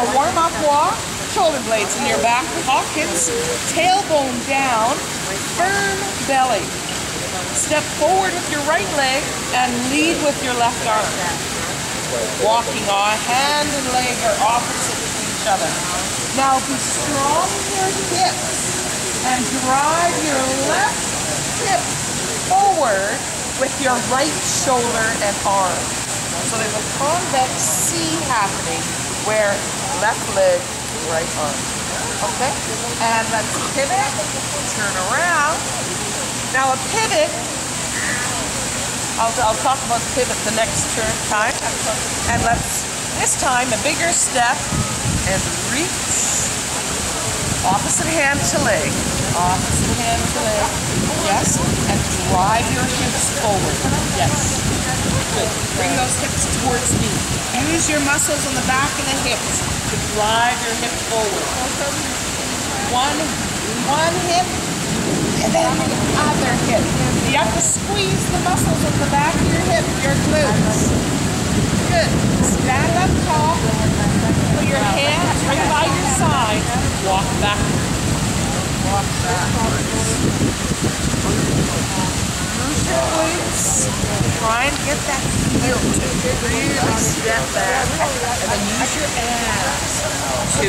Now warm up walk, shoulder blades in your back pockets, tailbone down, firm belly. Step forward with your right leg and lead with your left arm. Walking on hand and leg are opposite to each other. Now be strong in your hips and drive your left hip forward with your right shoulder and arm. So there's a convex C happening where left leg, right arm. Okay? And let's pivot, turn around. Now a pivot, I'll talk about pivot the next time. And let's, this time, a bigger step and reach. Opposite hand to leg. Opposite hand to leg. Yes. And drive your hips forward. Yes. Good. Bring those hips towards me. Use your muscles on the back of the hips to drive your hip forward. One hip and then the other hip. You have to squeeze the muscles on the back of your hip, your glutes. Good. Stand up tall. Put your hands right by your side. Walk backwards. Walk backwards. Use your glutes. Try and get that heel to really step back. And then use your abs to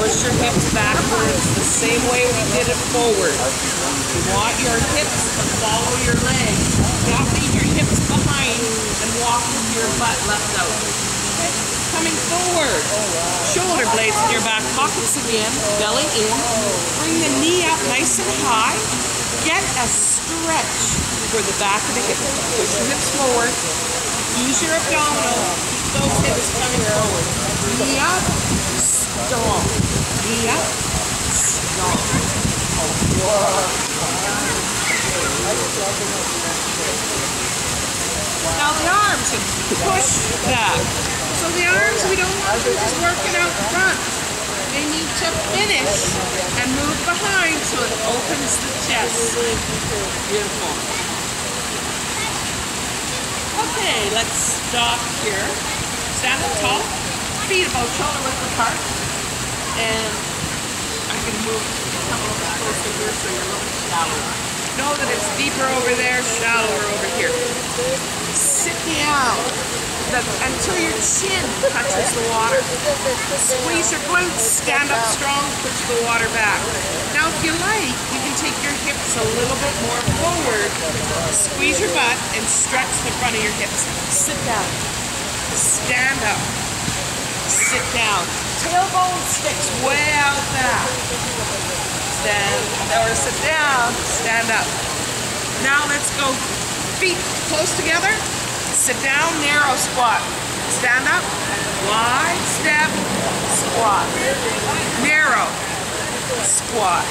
push your hips backwards the same way we did it forward. You want your hips to follow your legs. Don't leave your hips behind and walk with your butt left out. Okay. Coming forward. Shoulder blades in your back pockets again. Belly in. Bring the knee up nice and high. Get a stretch for the back of the hip. Push your hips forward. Use your abdominal. Keep those hips coming forward. Knee up. Strong. Knee up. Strong. Now the arms and push back. So the arms, we don't want them just working out front. They need to finish and move behind so it opens the chest. Beautiful. Okay, let's stop here. Stand up tall. Feet about shoulder width apart. And I'm going to move a little bit closer here so you're a little bit shallower. Know that it's deeper over there, shallower over here. Sit down until your chin touches the water. Squeeze your glutes, stand up strong, push the water back. Now if you like, you can take your hips a little bit more forward, squeeze your butt, and stretch the front of your hips. Sit down. Stand up. Sit down. Tailbone sticks way out back. Stand, or sit down, stand up. Now let's go feet close together. Sit down, narrow squat. Stand up, wide step, squat. Narrow, squat.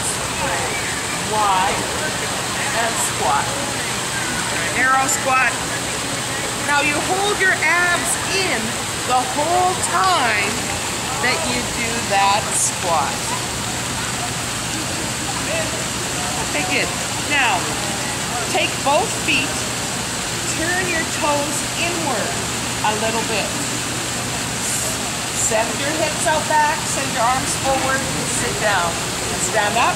Wide, and squat. Narrow squat. Now you hold your abs in the whole time that you do that squat. Okay, good. Now, take both feet, turn your toes inward a little bit. Send your hips out back, send your arms forward, sit down. Stand up.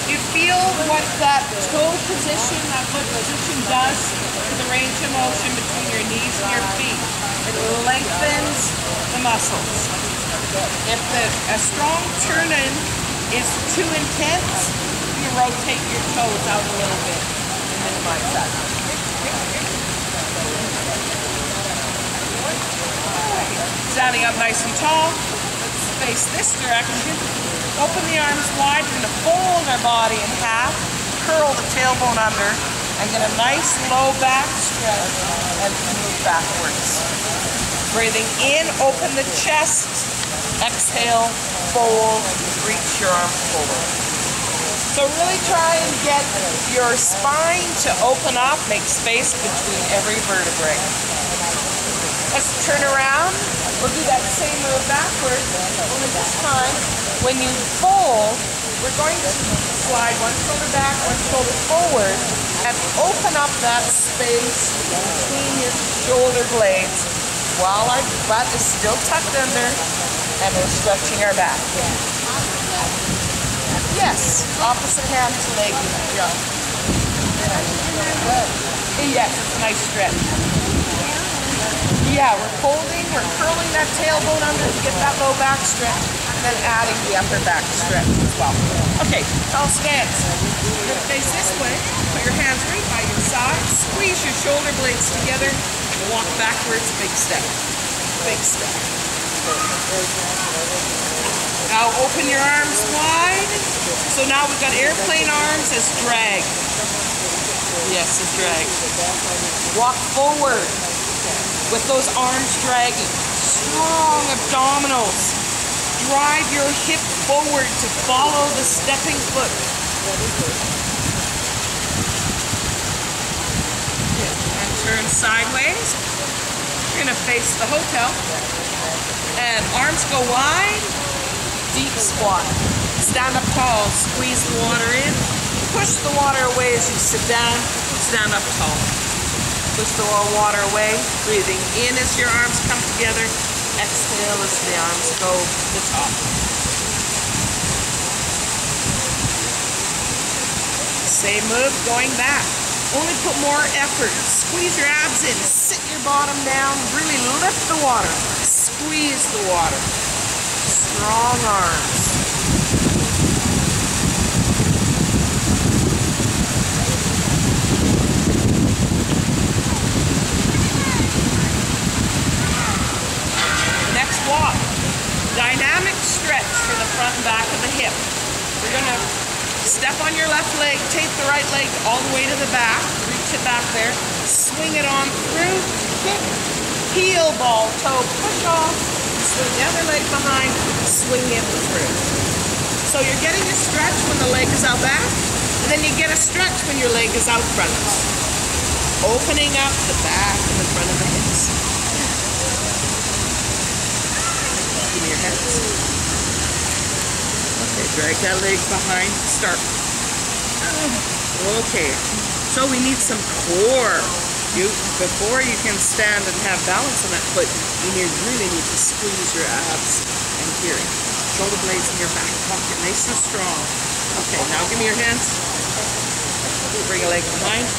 You feel what that toe position, that foot position does to the range of motion between your knees and your feet. It lengthens the muscles. If a strong turn-in is too intense, you rotate your toes out a little bit to minimize that. Standing up nice and tall, let's face this direction. Open the arms wide, we're going to fold our body in half, curl the tailbone under, and get a nice low back stretch and move backwards. Breathing in, open the chest, exhale, fold, reach your arm forward. So really try and get your spine to open up, make space between every vertebrae. Let's turn around. We'll do that same move backwards, only this time, when you fold, we're going to slide one shoulder back, one shoulder forward, and open up that space between your shoulder blades while our butt is still tucked under. And we're stretching our back. Yes, opposite hand to leg jump. Yes, it's a nice stretch. Yeah, we're folding, we're curling that tailbone under to get that low back stretch, and then adding the upper back stretch as well. Okay, tall stance. You're going to face this way. Put your hands right by your side. Squeeze your shoulder blades together. Walk backwards. Big step. Big step. Now open your arms wide. So now we've got airplane arms as drag. Yes, as drag. Walk forward with those arms dragging. Strong abdominals. Drive your hip forward to follow the stepping foot. And turn sideways. You're going to face the hotel. And arms go wide. Deep squat. Stand up tall. Squeeze the water in. Push the water away as you sit down. Stand up tall. Push the water away. Breathing in as your arms come together. Exhale as the arms go to the top. Same move, going back. Only put more effort. Squeeze your abs in. Sit your bottom down. Really lift the water. Squeeze the water. Strong arms. Next walk. Dynamic stretch for the front and back of the hip. We're going to step on your left leg, tape the right leg all the way to the back, reach it back there, swing it on through, kick, heel ball, toe, push off, swing the other leg behind, swing it through. So you're getting a stretch when the leg is out back, and then you get a stretch when your leg is out front. Opening up the back and the front of the hips. Give me your hands. Okay, drag that leg behind, start. Okay, so we need some core. Before you can stand and have balance on that foot, you really need to squeeze your abs and here. Shoulder blades in your back pocket, nice and strong. Okay, now give me your hands. Bring a leg behind.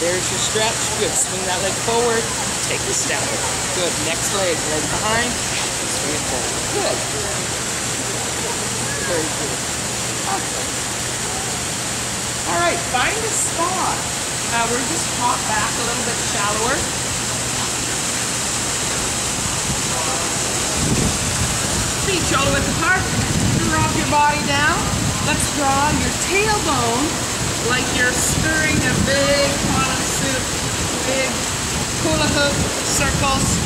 There's your stretch. Good, swing that leg forward. Take this down. Good, next leg behind. Swing it forward. Good. Very good. Okay. All right, find a spot. We're just hop back a little bit shallower. Feet shoulder width apart. Drop your body down. Let's draw your tailbone like you're stirring a big pot of soup. Big hula hoop circles.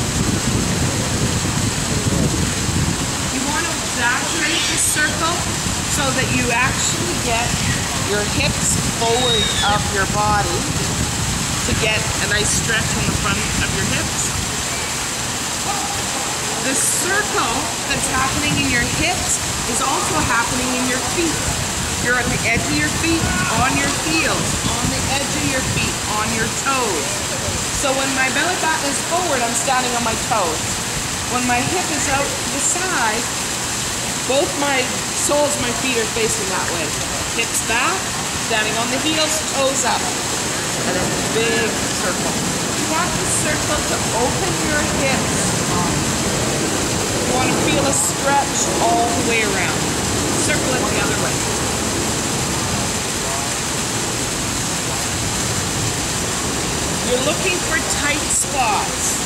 Exaggerate the circle so that you actually get your hips forward of your body to get a nice stretch on the front of your hips. The circle that's happening in your hips is also happening in your feet. You're at the edge of your feet, on your heels, on the edge of your feet, on your toes. So when my belly button is forward, I'm standing on my toes. When my hip is out to the side, both my soles of my feet are facing that way. Hips back, standing on the heels, toes up. And then a big circle. You want the circle to open your hips. You want to feel a stretch all the way around. Circle it the other way. You're looking for tight spots.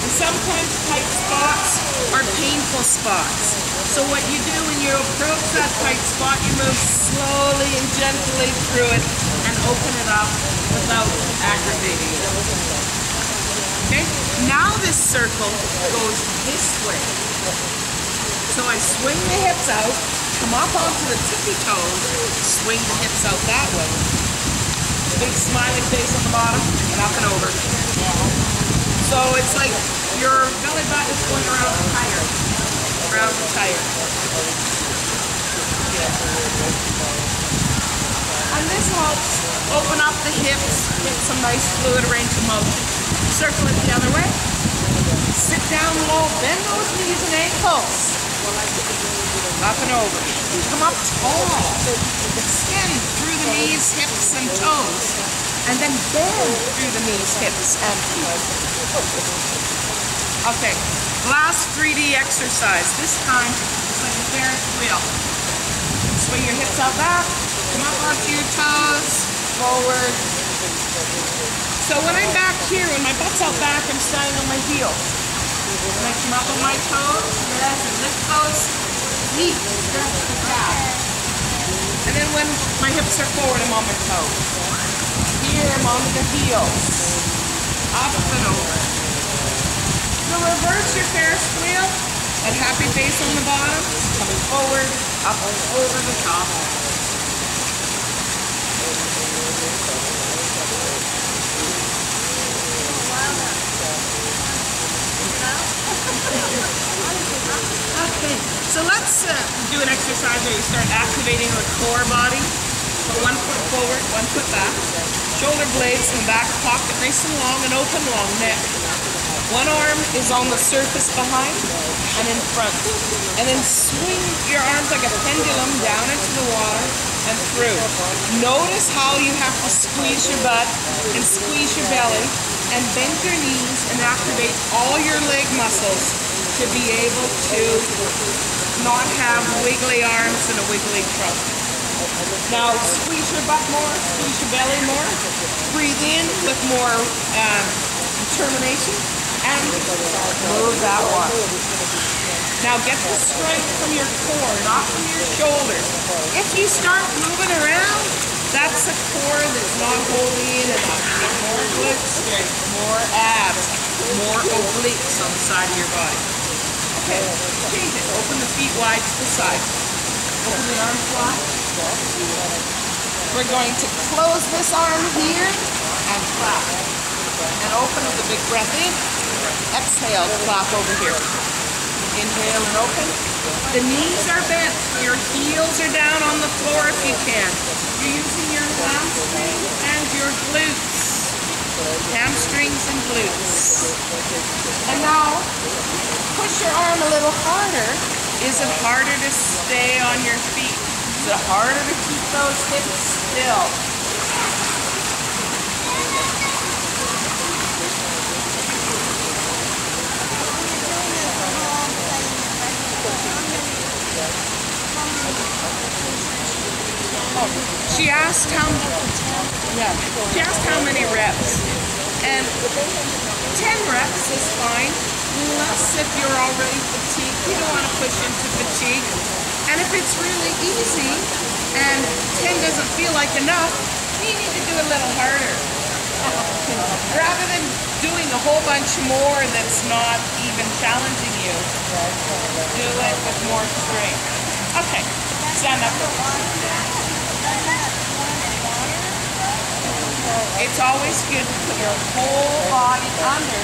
And sometimes tight spots are painful spots. So what you do when you approach that tight spot, you move slowly and gently through it and open it up without aggravating it. Okay? Now this circle goes this way. So I swing the hips out, come up onto the tippy toes, swing the hips out that way. Big smiley face on the bottom and up and over. So it's like your belly button is going around the tire. Around the tire. And this helps open up the hips, get some nice fluid range of motion. Circle it the other way. Sit down low. bend those knees and ankles. Up and over. Come up tall. Extend through the knees, hips, and toes. And then bend through the knees, hips, and feet. Okay, last 3D exercise. This time, it's like a Ferris wheel. Swing your hips out back, come up onto your toes, forward. So when I'm back here, when my butt's out back, I'm standing on my heels. When I come up on my toes, and lift those knees, stretch the back. And then when my hips are forward, I'm on my toes. Here, I'm on the heels. Up and over. So reverse your Ferris wheel. That happy face on the bottom, coming forward, up and over the top. Okay, so let's do an exercise where you start activating the core body. So 1 foot forward, 1 foot back. Shoulder blades in the back pocket, nice and long and open, long neck. One arm is on the surface behind and in front. And then swing your arms like a pendulum down into the water and through. Notice how you have to squeeze your butt and squeeze your belly and bend your knees and activate all your leg muscles to be able to not have wiggly arms and a wiggly trunk. Now squeeze your butt more, squeeze your belly more. Breathe in with more determination. And move that one. Now get the strength from your core, not from your shoulders. If you start moving around, that's a core that's not holding in enough. Get more glute strength, more abs, more obliques on the side of your body. Okay, change it. Open the feet wide to the side. Open the arms wide. We're going to close this arm here and clap. And open with a big breath in. Exhale, clap over here. Inhale and open. The knees are bent. Your heels are down on the floor if you can. You're using your hamstrings and your glutes. Hamstrings and glutes. And now, push your arm a little harder. Is it harder to stay on your feet? Is it harder to keep those hips still? She asked how many reps, and 10 reps is fine, unless if you're already fatigued. You don't want to push into fatigue. And if it's really easy and 10 doesn't feel like enough, you need to do a little harder. Rather than doing a whole bunch more that's not even challenging you, do it with more strength. Okay, stand up. It's always good to put your whole body under,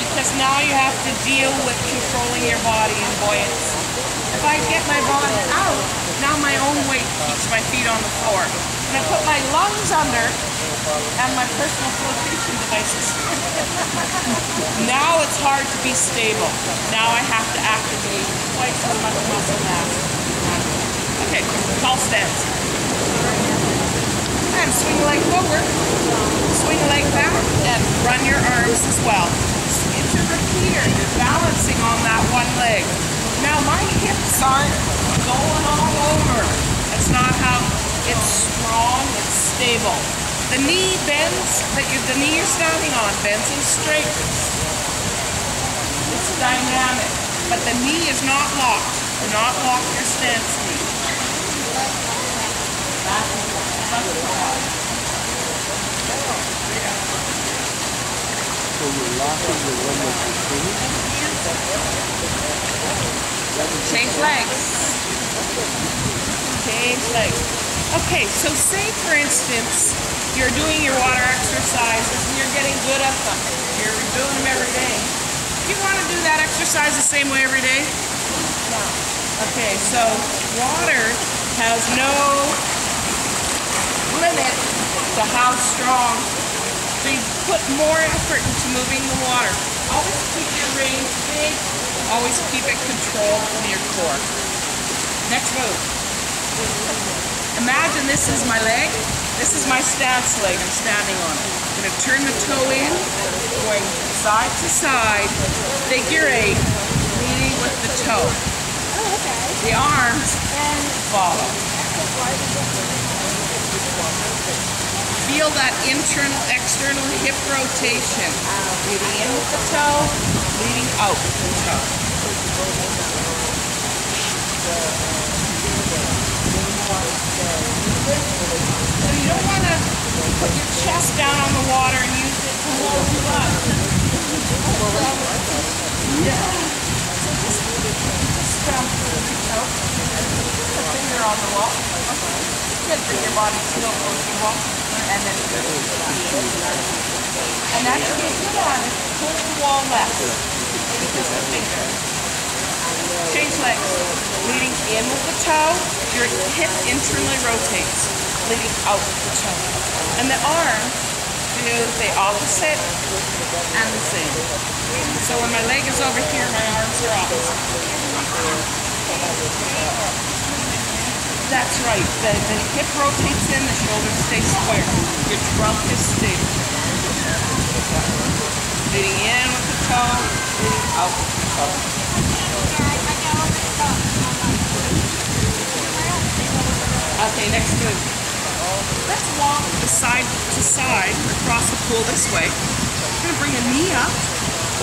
because now you have to deal with controlling your body and buoyancy. If I get my body out, now my own weight keeps my feet on the floor. And I put my lungs under and my personal flotation devices. Now it's hard to be stable. Now I have to activate twice as much muscle mass. Okay, tall stance. And swing a leg forward, swing a leg back, and run your arms as well. It's a repeater. You're balancing on that one leg. Now my hips aren't going all over. That's not how it's strong, it's stable. The knee bends, the knee you're standing on bends and straightens. It's dynamic, but the knee is not locked. Do not lock your stance knee. So you're locking the one that's between? Change legs. Change legs. Okay, so say for instance, you're doing your water exercises and you're getting good at them. You're doing them every day. Do you want to do that exercise the same way every day? No. Okay, so water has no limit to how strong. So you put more effort into moving the water. Always keep your range big Always keep it controlled from your core. Next move. Imagine this is my leg. This is my stance leg. I'm standing on it. I'm going to turn the toe in, going side to side, figure 8, leading with the toe. The arms follow. Feel that internal, external hip rotation. Leading in with the toe, leading out with the toe. So you don't want to put your chest down on the water and use it to hold you up. Yeah. So just just a finger on the wall. Good, bring your body still close to the wall. And then and that's what you do on it. Pull the wall left. Just a finger. Change legs. Leading in with the toe, your hip internally rotates. Leading out with the toe. And the arm do the opposite and the same. So when my leg is over here, my arms are opposite. That's right. The hip rotates in, the shoulders stay square. Your trunk is stable. Leading in with the toe, leading out with the toe. Okay, next move. Let's walk side to side across the pool this way. We're going to bring a knee up,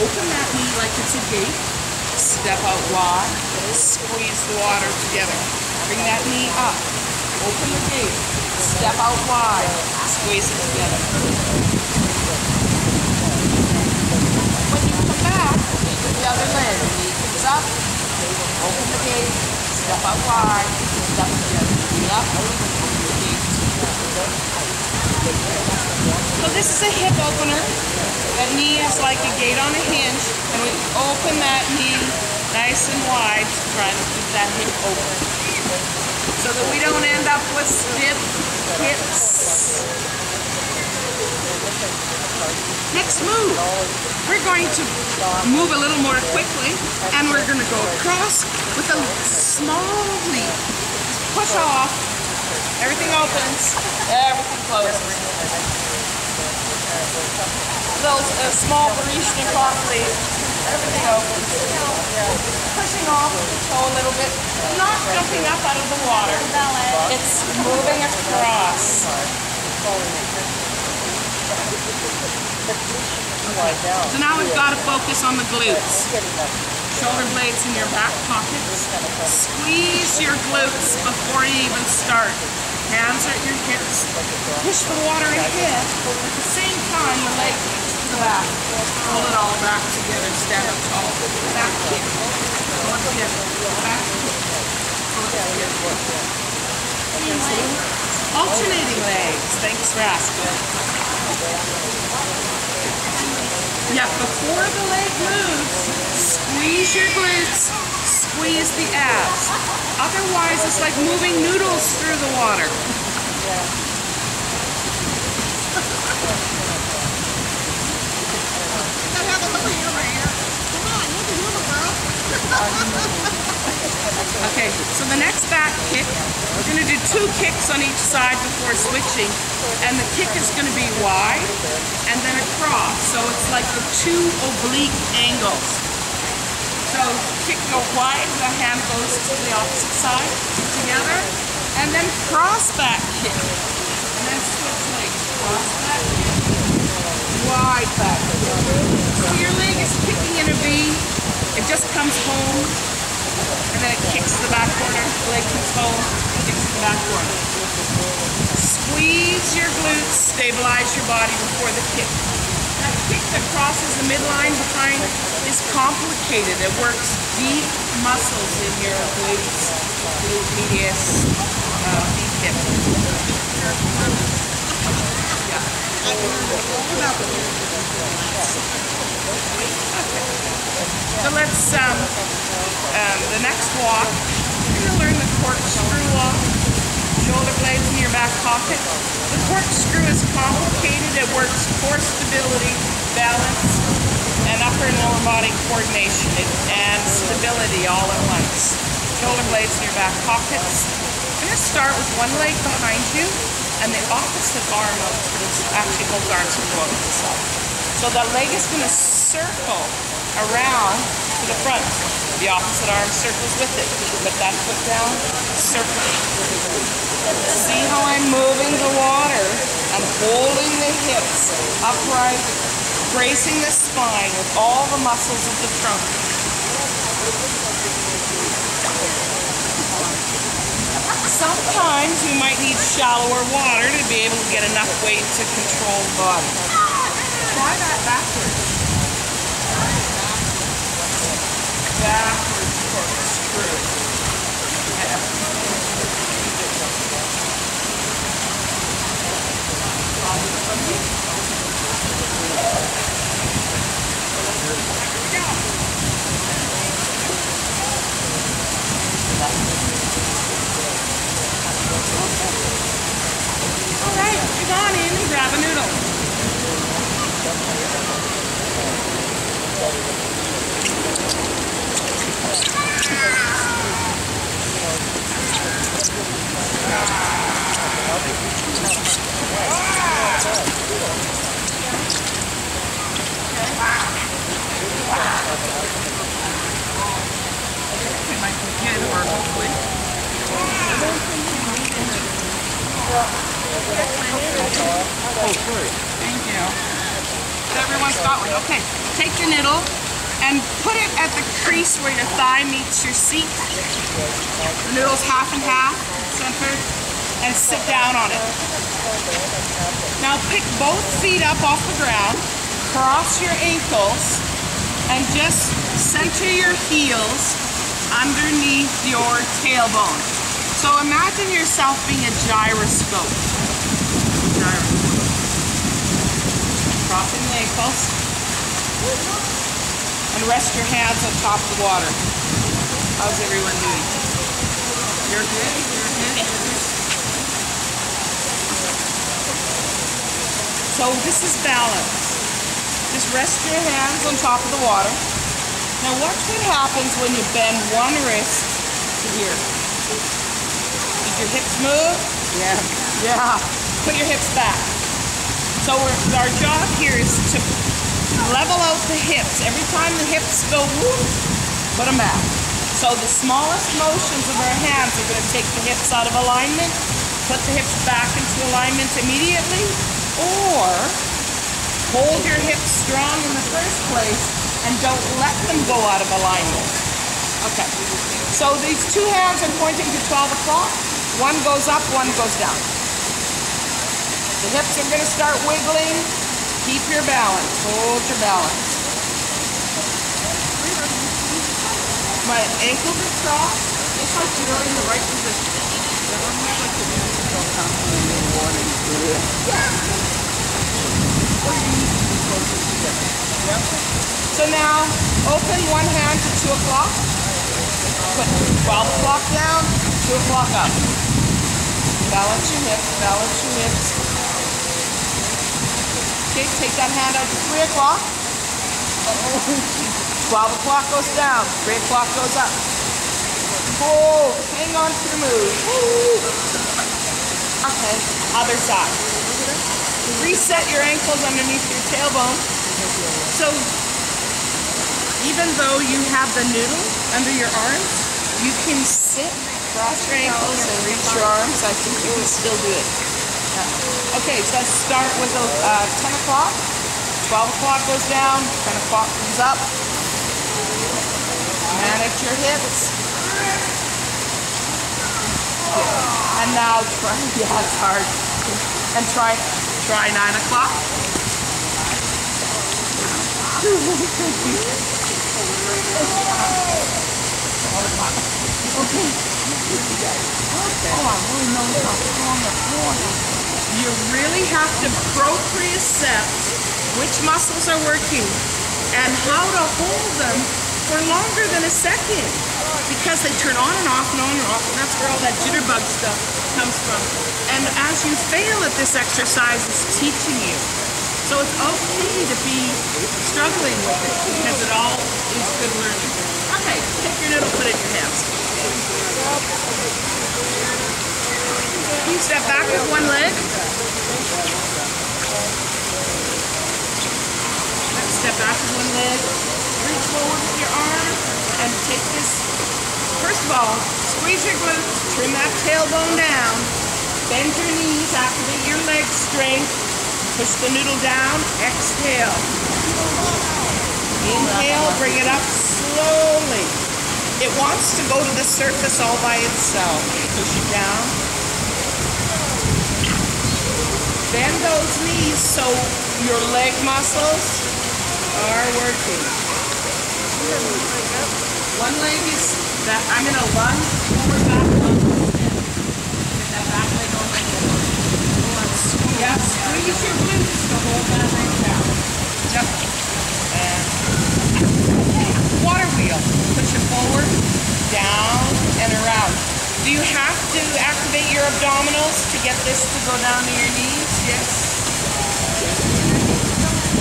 open that knee like it's a gate, step out wide, squeeze the water together. Bring that knee up, open the gate, step out wide, squeeze it together. When you come back, with the other leg, knee comes up, open the gate, step out wide, step together. Knee up, open the gate. So this is a hip opener. That knee is like a gate on a hinge, and we open that knee nice and wide to try to keep that hip open, so that we don't end up with stiff hips. Next move, we're going to move a little more quickly, and we're going to go across with a small leap. Push off, everything opens, everything closes. Those small Baryshnikov leap, everything opens. Pushing off the toe a little bit, not jumping up out of the water. It's moving across. So now we've got to focus on the glutes. Shoulder blades in your back pockets. Squeeze your glutes before you even start. Hands are at your hips. Push the water ahead. At the same time, the leg kicks to the back. Pull it all back together. Stand up tall. Back kick. Pull it together. Back kick. Pull it together. Easy. Alternating legs. Thanks for asking. Yeah, before the leg moves, squeeze your glutes, squeeze the abs. Otherwise, it's like moving noodles through the water. Okay, so the next back kick, we're going to do 2 kicks on each side before switching, and the kick is going to be wide and then across, so it's like the 2 oblique angles. So kick go wide, the hand goes to the opposite side together, and then cross back kick, and then switch legs, cross back kick, wide back kick. So your leg is kicking in a V, it just comes home, and then it kicks the back corner, the leg comes home, kicks the back corner. Squeeze your glutes, stabilize your body before the kick. That kick that crosses the midline behind is complicated. It works deep muscles in your glutes, glute medius, deep hip. Yeah. So let's, the next walk, you're going to learn the corkscrew walk. Shoulder blades in your back pocket. The corkscrew is complicated. It works core stability, balance, and upper and lower body coordination and stability all at once. Shoulder blades in your back pockets. I'm going to start with one leg behind you and the opposite arm actually both arms will go out to the side. So that leg is going to circle around to the front. The opposite arm circles with it. Put that foot down, circle. See how I'm moving the water? I'm holding the hips upright, bracing the spine with all the muscles of the trunk. Sometimes you might need shallower water to be able to get enough weight to control the body. Try that backwards. Backwards corkscrew. Alright, you've gone in and grab a noodle. Thank you. Everyone's got one. Okay, take your noodle and put it at the crease where your thigh meets your seat. The noodle's half and half, centered, and sit down on it. Now pick both feet up off the ground, cross your ankles, and just center your heels underneath your tailbone. So imagine yourself being a gyroscope. Crossing the ankles. And rest your hands on top of the water. How's everyone doing? You're good? You're good? So this is balance. Just rest your hands on top of the water. Now watch what happens when you bend one wrist to here. Did your hips move? Yeah. Yeah. Put your hips back. So our job here is to level out the hips. Every time the hips go whoop, put them back. So the smallest motions of our hands are going to take the hips out of alignment, put the hips back into alignment immediately, or hold your hips strong in the first place and don't let them go out of alignment. Okay. So these two hands are pointing to 12 o'clock. One goes up, one goes down. The hips are going to start wiggling. Keep your balance. Hold your balance. My ankles are crossed. Just like you're in the right position. So now, open one hand to 2 o'clock. Put 12 o'clock down, 2 o'clock up. Balance your hips, balance your hips. Okay, take that hand out to 3 o'clock. 12 o'clock goes down, 3 o'clock goes up. Oh, hang on to the move. Okay, other side. Reset your ankles underneath your tailbone. So, even though you have the noodle under your arms, you can sit, cross your ankles, and reach your arms. I think you can still do it. Okay, so let's start with 10 o'clock. 12 o'clock goes down, 10 o'clock comes up. Manage your hips. And now try, yeah, it's hard. And try 9 o'clock. Okay. Oh, I really know how strong the floor is. You really have to propriocept which muscles are working and how to hold them for longer than a second, because they turn on and off and on and off, and that's where all that jitterbug stuff comes from. And as you fail at this exercise, it's teaching you. So it's okay to be struggling with it because it all is good learning. Okay, take your noodle, put it in your hands. Can you step back with one leg? Step back with one leg. Reach forward with your arm and take this. First of all, squeeze your glutes, trim that tailbone down, bend your knees, activate your leg strength, push the noodle down, exhale. Inhale, bring it up slowly. It wants to go to the surface all by itself. Push it down. Bend those knees so your leg muscles are working. One leg is that I'm going to lunge forward, back, lunge. Get that back leg on my head. Yeah, squeeze your glutes to hold that leg down. Yep. And water wheel. Push it forward, down, and around. Do you have to activate your abdominals to get this to go down to your knees? Yes.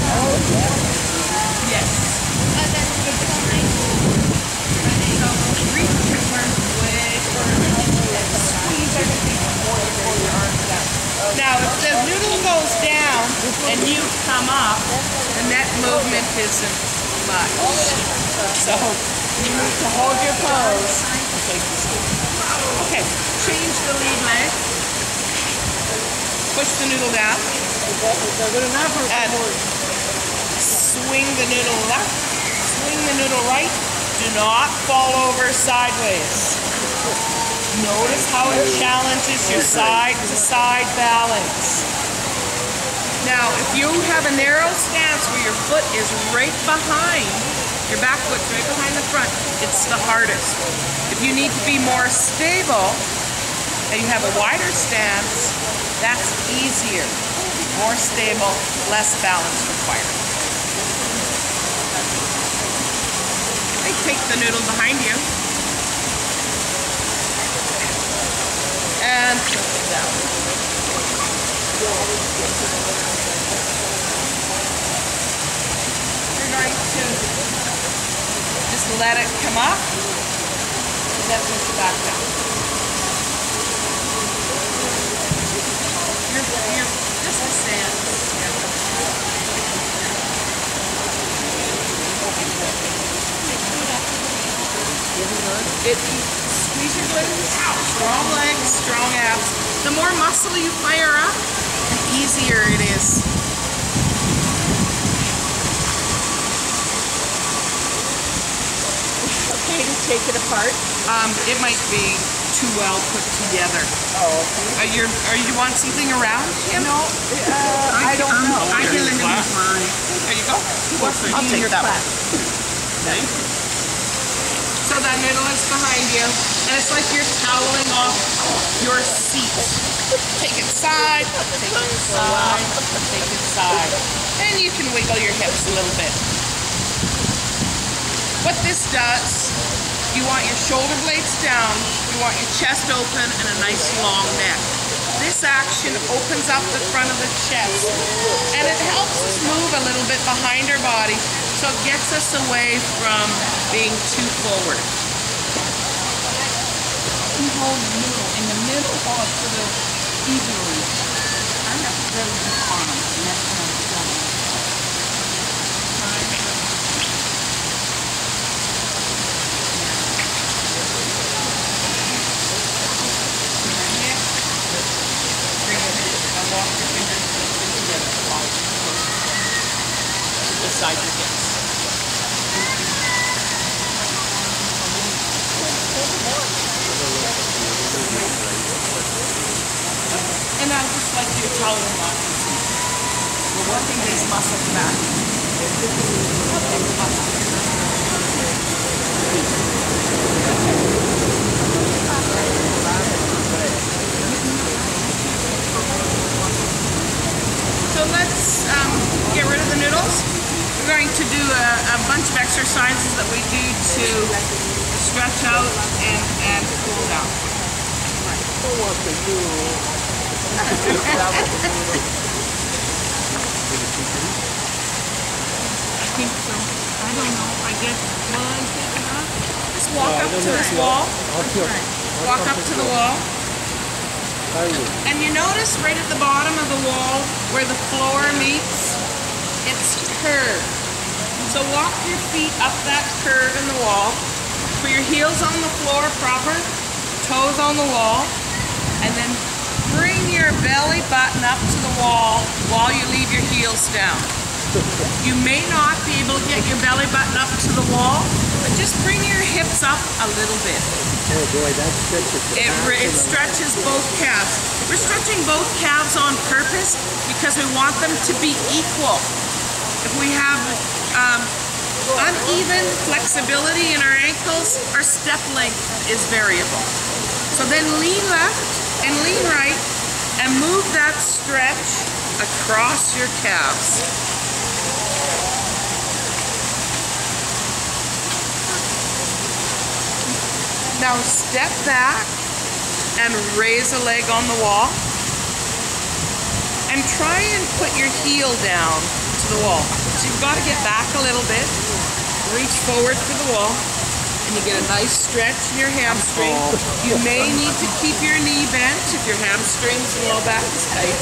Oh, yes. Reach your arms way further and squeeze everything before you pull your arms down. Now, if the noodle goes down and you come up, the neck movement isn't much. So you need to hold your pose and take this noodle. Okay, change the lead leg. Push the noodle down. And swing the noodle left. Swing the noodle right. Do not fall over sideways. Notice how it challenges your side-to-side balance. Now, if you have a narrow stance where your foot is right behind, your back foot's right behind the front, it's the hardest. If you need to be more stable and you have a wider stance, that's easier. More stable, less balance required. Take the noodle behind you and put it down. You're going to just let it come up and then push it back down. You're just a stance. Squeeze your glutes, strong legs, strong abs. The more muscle you fire up, the easier it is. Okay to take it apart? It might be too well put together. Oh, okay. You want something around him? No, I don't know. I can lend him mine. There you go. I'll take that one. Okay. So that noodle is behind you, and it's like you're toweling off your seat. Take it side, take it side, take it side. And you can wiggle your hips a little bit. What this does, you want your shoulder blades down, you want your chest open, and a nice long neck. This action opens up the front of the chest, and it helps us move a little bit behind our body, so it gets us away from being too forward. You hold the noodle in the middle or to the evenly. I have to really be on, and that's what I'm doing. Walk your fingers together. Beside your hips. And now just like your tolerant muscles. We're working these muscles back. So let's get rid of the noodles. We're going to do a bunch of exercises that we do to stretch out and cool down. think so. I don't know. I guess. Will I take it off? Just walk up to this wall. Walk up to the wall. And you notice right at the bottom of the wall where the floor meets, it's curved. So walk your feet up that curve in the wall. Put your heels on the floor proper, toes on the wall, and then bring your belly button up to the wall while you leave your heels down. You may not be able to get your belly button up to the wall, but just bring your hips up a little bit. Oh boy, that stretches the It stretches both calves. We're stretching both calves on purpose because we want them to be equal. If we have uneven flexibility in our ankles, our step length is variable. So then lean left and lean right and move that stretch across your calves. Now step back and raise a leg on the wall. And try and put your heel down to the wall. So you've got to get back a little bit. Reach forward for the wall. And you get a nice stretch in your hamstring. You may need to keep your knee bent if your hamstrings and low back is tight.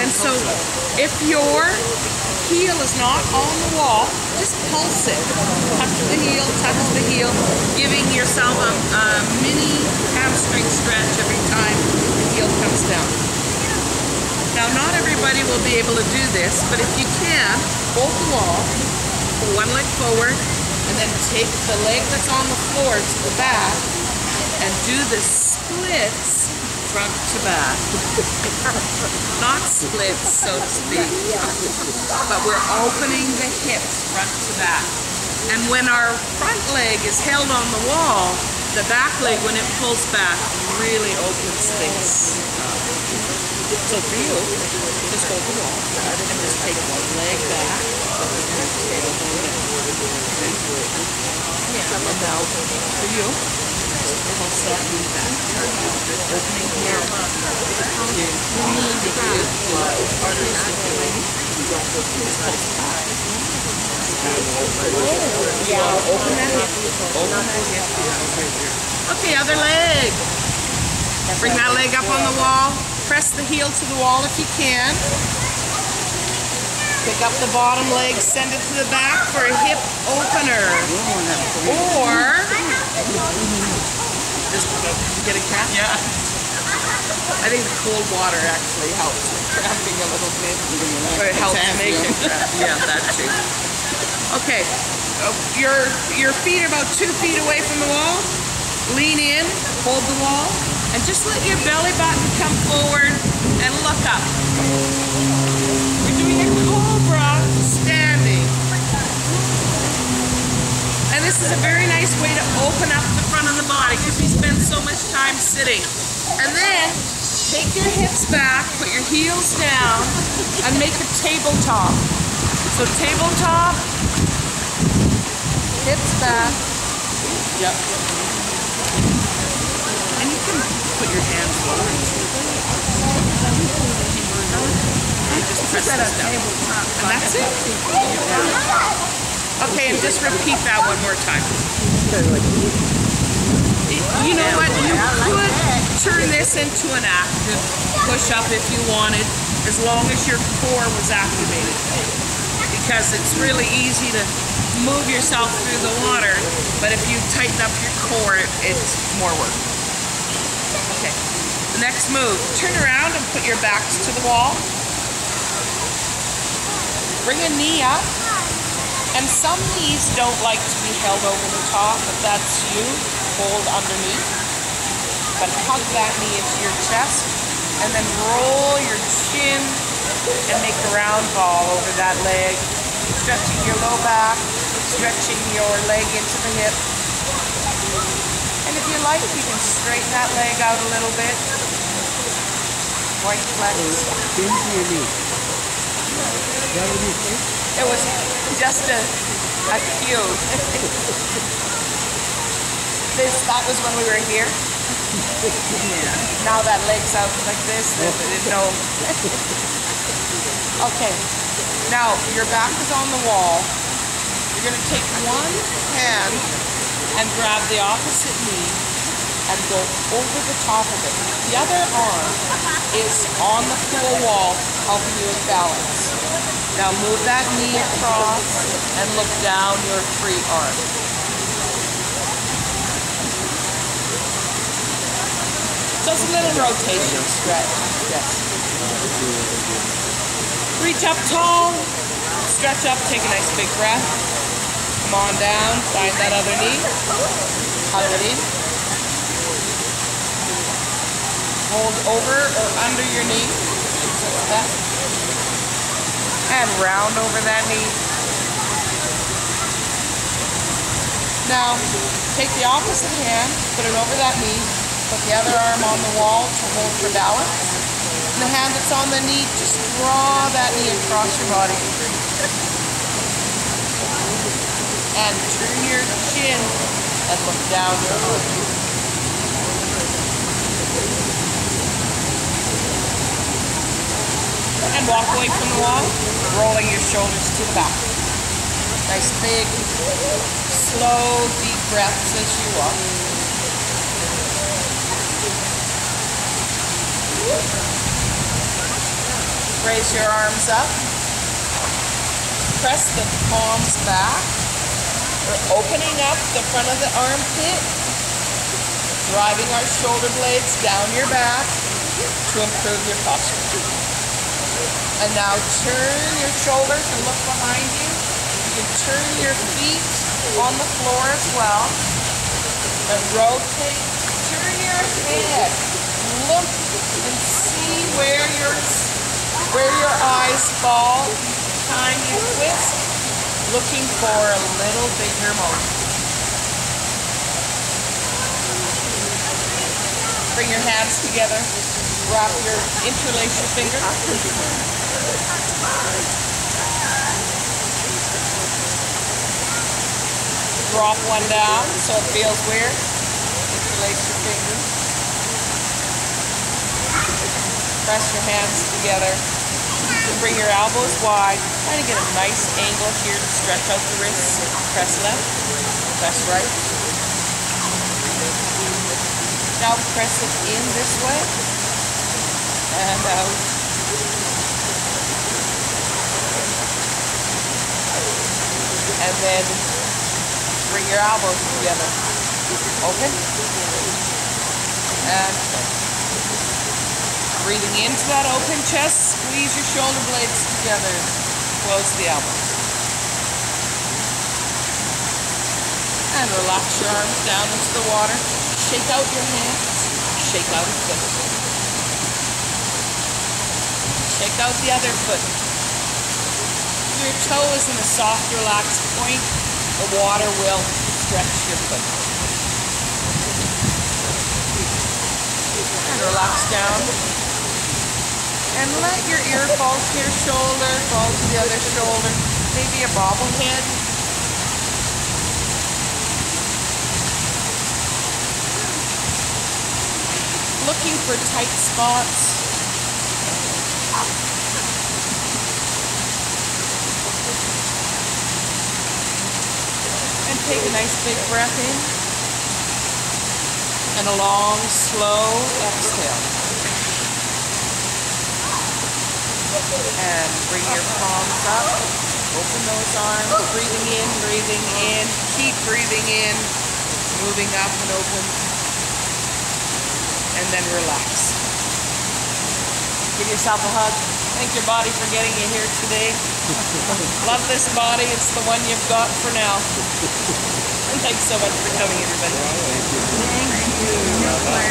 And so if your heel is not on the wall, just pulse it. Touch the heel, giving yourself a mini hamstring stretch every time the heel comes down. Now, not everybody will be able to do this, but if you can, hold the wall, pull one leg forward, and then take the leg that's on the floor to the back, and do the splits front to back. Not splits, so to speak, but we're opening the hips front to back. And when our front leg is held on the wall, the back leg, when it pulls back, really opens things. So for you, just hold the wall and just take one leg back. Yeah, and now for you, pulse that knee back. Opening here. You need to do arteries with your lady. Just pulse back. Yeah, open that hip. Open that hip. Okay, other leg. Bring that leg up on the wall. Press the heel to the wall if you can. Pick up the bottom leg, send it to the back for a hip opener. Or just get a cramp. Yeah. I think the cold water actually helps with cramping a little bit. Or it helps make it cramp. Yeah, that too. Okay. Your feet are about 2 feet away from the wall. Lean in, hold the wall. And just let your belly button come forward and look up. You're doing a cobra standing. And this is a very nice way to open up the front of the body because we spend so much time sitting. And then take your hips back, put your heels down, and make a tabletop. So tabletop, hips back. Yep. And you can put your hands forward. You just press this down. And that's it. Okay, and just repeat that one more time. You know what? You could turn this into an active push-up if you wanted, as long as your core was activated. Because it's really easy to move yourself through the water, but if you tighten up your core, it's more work. Okay, the next move, turn around and put your backs to the wall. Bring a knee up, and some knees don't like to be held over the top. If that's you, hold underneath. But hug that knee into your chest, and then roll your chin and make a round ball over that leg. Stretching your low back, stretching your leg into the hip. And if you like, you can straighten that leg out a little bit. White flex. Into your knee. It was just a cue. That was when we were here. Yeah. Now that leg's out like this. No. Okay. Now, your back is on the wall. You're going to take one hand and grab the opposite knee and go over the top of it. The other arm is on the pool wall, helping you with balance. Now move that knee across and look down your free arm. So it's a little rotation stretch. Yes. Reach up tall, stretch up, take a nice big breath. Come on down, find that other knee, hug it in. Hold over or under your knee, and round over that knee. Now, take the opposite hand, put it over that knee, put the other arm on the wall to hold for balance. And the hand that's on the knee, just draw that knee across your body. And turn your chin and look down your arm. And walk away from the wall, rolling your shoulders to the back. Nice big, slow, deep breaths as you walk. Raise your arms up. Press the palms back. We're opening up the front of the armpit, driving our shoulder blades down your back to improve your posture. And now turn your shoulders and look behind you. You can turn your feet on the floor as well. And rotate. Turn your head. Look and see where your eyes fall. Time you twist. Looking for a little bigger motion. Bring your hands together. Interlace your fingers. Drop one down so it feels weird. Interlace your fingers. Press your hands together. Bring your elbows wide. Try to get a nice angle here to stretch out the wrists. Press left, press right. Now press it in this way and out. And then bring your elbows together. Open. And breathing into that open chest, squeeze your shoulder blades together. Close the elbows. And relax your arms down into the water. Shake out your hands. Shake out a foot. Shake out the other foot. Your toe is in a soft, relaxed point. The water will stretch your foot. And relax down. And let your ear fall to your shoulder, fall to the other shoulder. Maybe a bobblehead. Looking for tight spots. And take a nice big breath in. And a long, slow exhale. And bring your palms up. Open those arms. Breathing in. Keep breathing in. Moving up and open. And then relax. Give yourself a hug. Thank your body for getting you here today. Love this body. It's the one you've got for now. And thanks so much for coming, everybody. Thank you.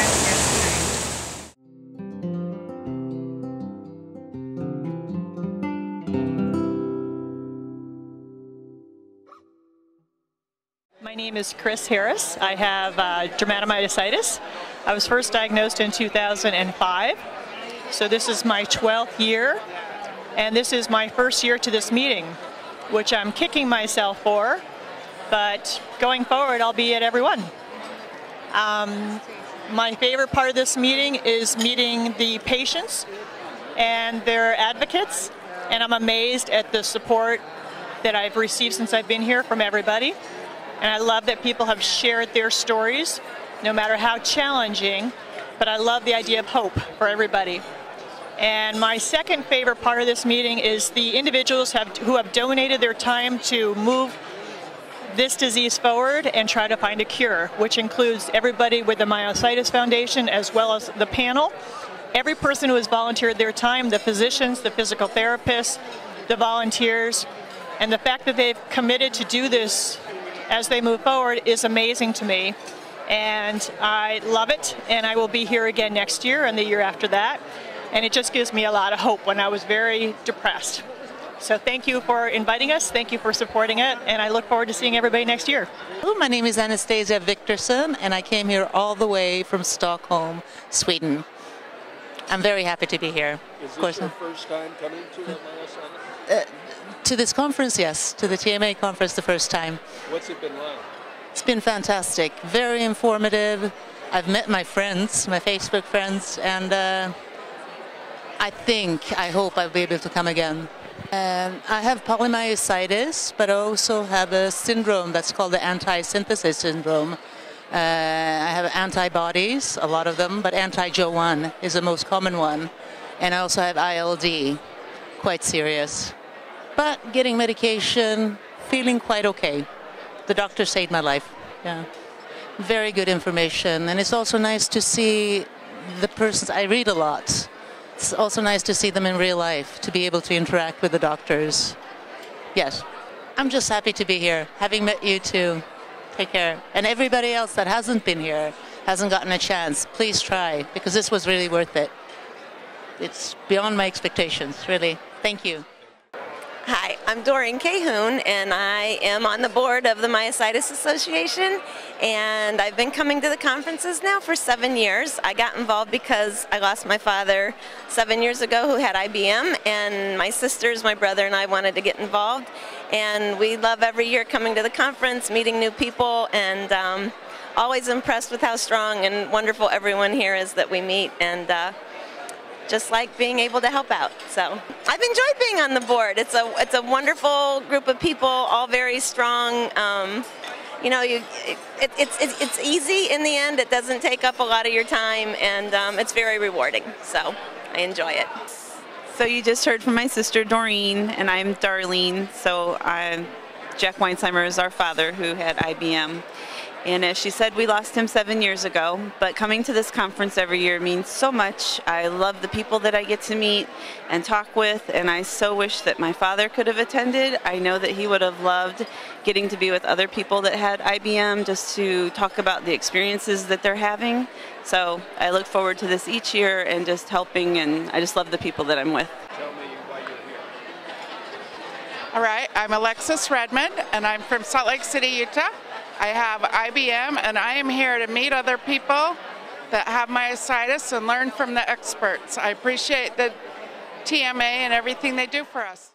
My name is Chris Harris. I have dermatomyositis. I was first diagnosed in 2005. So this is my 12th year, and this is my first year to this meeting, which I'm kicking myself for, but going forward, I'll be at every one. My favorite part of this meeting is meeting the patients and their advocates, and I'm amazed at the support that I've received since I've been here from everybody. And I love that people have shared their stories, no matter how challenging, but I love the idea of hope for everybody. And my second favorite part of this meeting is the individuals who have donated their time to move this disease forward and try to find a cure, which includes everybody with the Myositis Foundation as well as the panel. Every person who has volunteered their time, the physicians, the physical therapists, the volunteers, and the fact that they've committed to do this as they move forward is amazing to me. And I love it, and I will be here again next year and the year after that. And it just gives me a lot of hope when I was very depressed. So thank you for inviting us, thank you for supporting it, and I look forward to seeing everybody next year. Hello, my name is Anastasia Victorson, and I came here all the way from Stockholm, Sweden. I'm very happy to be here. Is this your first time coming to the Myositis? To this conference, yes. To the TMA conference the first time. What's it been like? It's been fantastic. Very informative. I've met my friends, my Facebook friends, and I hope I'll be able to come again. I have polymyositis, but I also have a syndrome that's called the anti-synthesis syndrome. I have antibodies, a lot of them, but anti-Jo1 is the most common one. And I also have ILD, quite serious. But getting medication, feeling quite okay. The doctor saved my life. Yeah, very good information. And it's also nice to see the persons. I read a lot. It's also nice to see them in real life, to be able to interact with the doctors. Yes, I'm just happy to be here, having met you too. Take care. And everybody else that hasn't been here, hasn't gotten a chance, please try, because this was really worth it. It's beyond my expectations, really. Thank you. Hi, I'm Doreen Cahoon, and I am on the board of the Myositis Association, and I've been coming to the conferences now for 7 years. I got involved because I lost my father 7 years ago who had IBM, and my sisters, my brother, and I wanted to get involved. And we love every year coming to the conference, meeting new people, and always impressed with how strong and wonderful everyone here is that we meet. And just like being able to help out. So I've enjoyed being on the board. It's a wonderful group of people, all very strong. You know, it's easy in the end. It doesn't take up a lot of your time, and it's very rewarding. So I enjoy it. So you just heard from my sister Doreen, and I'm Darlene. So Jack Weinsheimer is our father who had IBM. And as she said, we lost him 7 years ago, but coming to this conference every year means so much. I love the people that I get to meet and talk with, and I so wish that my father could have attended. I know that he would have loved getting to be with other people that had IBM, just to talk about the experiences that they're having. So I look forward to this each year and just helping, and I just love the people that I'm with. Tell me why you're here. All right, I'm Alexis Redmond, and I'm from Salt Lake City, Utah. I have IBM, and I am here to meet other people that have myositis and learn from the experts. I appreciate the TMA and everything they do for us.